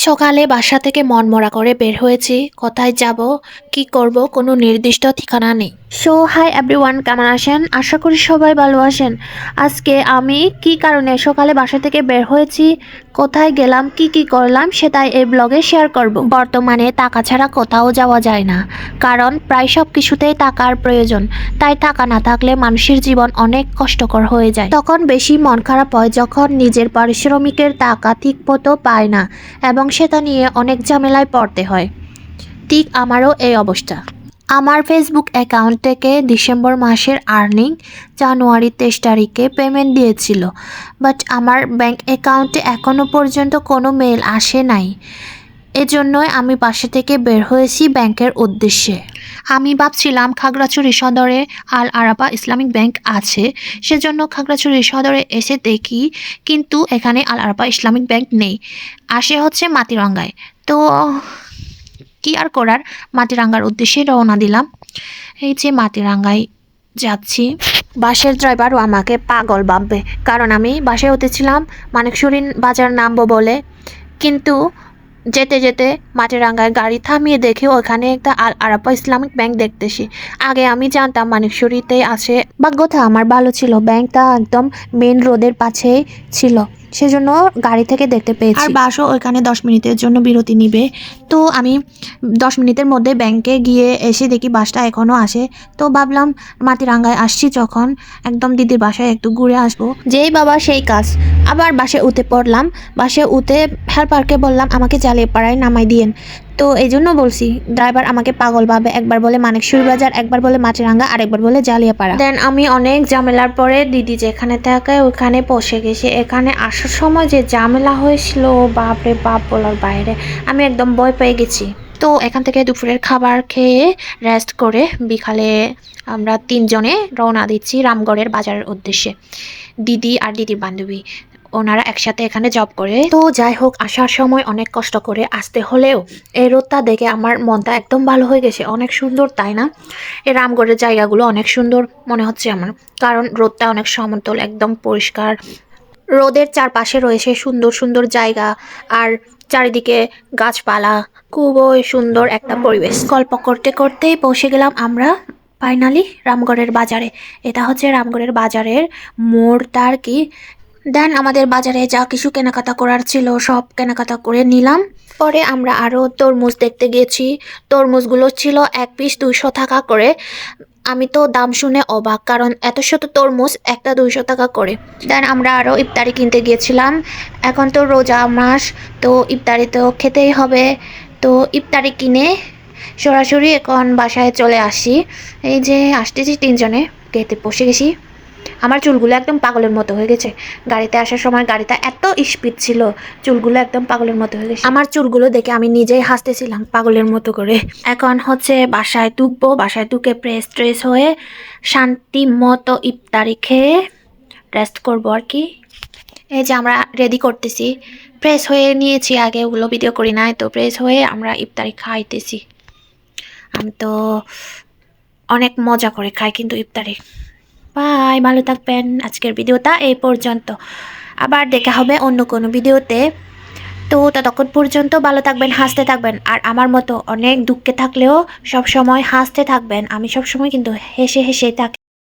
সকালে বাসা থেকে মনমরা করে বের হয়েছি। কোথায় যাব, কি করব কোনো নির্দিষ্ট ঠিকানা নেই। সো হাই এভরিওয়ান, কেমন আছেন? আশা করি সবাই ভালো আছেন। আজকে আমি কি কারণে সকালে বাসা থেকে বের হয়েছি, কোথায় গেলাম, কি করলাম সেটাই এই ব্লগে শেয়ার করব। বর্তমানে টাকা ছাড়া কোথাও যাওয়া যায় না, কারণ প্রায় সব কিছুতেই টাকার প্রয়োজন। তাই টাকা না থাকলে মানুষের জীবন অনেক কষ্টকর হয়ে যায়। তখন বেশি মন খারাপ হয় যখন নিজের পারিশ্রমিকের টাকা ঠিক মতো পায় না এবং সেটা নিয়ে অনেক ঝামেলায় পড়তে হয়। ঠিক আমারও এই অবস্থা। আমার ফেসবুক অ্যাকাউন্ট থেকে ডিসেম্বর মাসের আর্নিং জানুয়ারি 23 তারিখে পেমেন্ট দিয়েছিল, বাট আমার ব্যাংক অ্যাকাউন্টে এখনও পর্যন্ত কোনো মেল আসে নাই। এজন্যই আমি বাসা থেকে বের হয়েছি ব্যাংকের উদ্দেশ্যে। আমি ভাবছিলাম খাগড়াছড়ি সদরে আল আরাফা ইসলামিক ব্যাংক আছে, সেজন্য খাগড়াছড়ি সদরে এসে দেখি, কিন্তু এখানে আল আরাফা ইসলামিক ব্যাংক নেই, আসে হচ্ছে মাটিরাঙ্গায়। তো কি আর করার, মাটিরাঙ্গার উদ্দেশ্যে রওনা দিলাম। এই যে মাটিরাঙ্গায় যাচ্ছি। বাসের ড্রাইভারও আমাকে পাগল ভাববে, কারণ আমি বাসে উঠেছিলাম মানিকছড়ি বাজার নামবো বলে, কিন্তু যেতে যেতে মাটিরাঙ্গায় গাড়ি থামিয়ে দেখি ওখানে একটা আল আরাফা ইসলামিক ব্যাংক দেখতেছি। আগে আমি জানতাম মানিকছড়িতে আছে। ভাগ্যটা আমার ভালো ছিল, ব্যাংকটা একদম মেন রোডের পাশেই ছিল, সেজন্য গাড়ি থেকে দেখতে পেয়েছি। আর বাসও ওইখানে 10 মিনিটের জন্য বিরতি নিবে। তো আমি 10 মিনিটের মধ্যে ব্যাংকে গিয়ে এসে দেখি বাসটা এখনও আসে। তো ভাবলাম মাটিরাঙ্গায় আসছি যখন, একদম দিদির বাসায় একটু ঘুরে আসবো। যেই বাবা সেই কাজ। আবার বাসে উঠে পড়লাম। বাসে উঠে হেল্পারকে বললাম আমাকে জালিয়াপাড়ায় নামাই দিয়েন। তো এই জন্য বলছি, ড্রাইভার আমাকে পাগল ভাবে, একবার বলে মানিকছড়ি বাজার, একবার বলে মাটিরাঙ্গা, আর একবার বলে জালিয়াপাড়া। দেন আমি অনেক ঝামেলার পরে দিদি যেখানে থাকে ওখানে পৌঁছে গেছি। এখানে আসার সময় যে ঝামেলা হয়েছিল, বাপরে বাপ, বলার বাইরে। আমি একদম ভয় পেয়ে গেছি। তো এখান থেকে দুপুরের খাবার খেয়ে রেস্ট করে বিকালে আমরা 3 জনে রওনা দিচ্ছি রামগড়ের বাজারের উদ্দেশ্যে। দিদি আর দিদির বান্ধবী, ওনারা একসাথে এখানে জব করে। তো যাই হোক, আসার সময় অনেক কষ্ট করে আসতে হলেও এই রোদটা দেখে আমার মনটা একদম ভালো হয়ে গেছে। অনেক সুন্দর, তাই না? এই রামগড়ের জায়গাগুলো অনেক সুন্দর মনে হচ্ছে আমার, কারণ রোদটা অনেক সমতল, একদম পরিষ্কার। রোদের চারপাশে রয়েছে সুন্দর সুন্দর জায়গা, আর চারিদিকে গাছপালা, খুবই সুন্দর একটা পরিবেশ। গল্প করতে করতেই পৌঁছে গেলাম আমরা ফাইনালি রামগড়ের বাজারে। এটা হচ্ছে রামগড়ের বাজারের মোড়টা আর কি। দেন আমাদের বাজারে যা কিছু কেনাকাটা করার ছিল সব কেনাকাটা করে নিলাম। পরে আমরা আরও তরমুজ দেখতে গেছি। তরমুজগুলো ছিল এক পিস 200 টাকা করে। আমি তো দাম শুনে অবাক, কারণ এত শত তরমুজ একটা 200 টাকা করে। দেন আমরা আরও ইফতারি কিনতে গিয়েছিলাম। এখন তো রোজা মাস, তো ইফতারি তো খেতেই হবে। তো ইফতারি কিনে সরাসরি এখন বাসায় চলে আসি। এই যে আসতেছি 3 জনে, গেটে বসে গেছি। আমার চুলগুলো একদম পাগলের মতো হয়ে গেছে। গাড়িতে আসার সময় গাড়িটা এত স্পিড ছিল, চুলগুলো একদম পাগলের মতো হয়ে গেছে। আমার চুলগুলো দেখে আমি নিজেই হাসতেছিলাম পাগলের মতো করে। এখন হচ্ছে বাসায় ঢুকবো। বাসায় ঢুকে ফ্রেশ ট্রেশ হয়ে শান্তি মতো ইফতারি খেয়ে রেস্ট করবো আর কি। এই যে আমরা রেডি করতেছি, ফ্রেশ হয়ে নিয়েছি, আগে ওগুলো ভিডিও করি নাই। তো ফ্রেশ হয়ে আমরা ইফতারি খাইতেছি। আমি তো অনেক মজা করে খাই কিন্তু ইফতারি। বাই, ভালো থাকবেন। আজকের ভিডিওটা এই পর্যন্ত, আবার দেখা হবে অন্য কোনো ভিডিওতে। তো ততক্ষণ পর্যন্ত ভালো থাকবেন, হাসতে থাকবেন, আর আমার মতো অনেক দুঃখে থাকলেও সব সময় হাসতে থাকবেন। আমি সব সময় কিন্তু হেসে হেসে থাকি।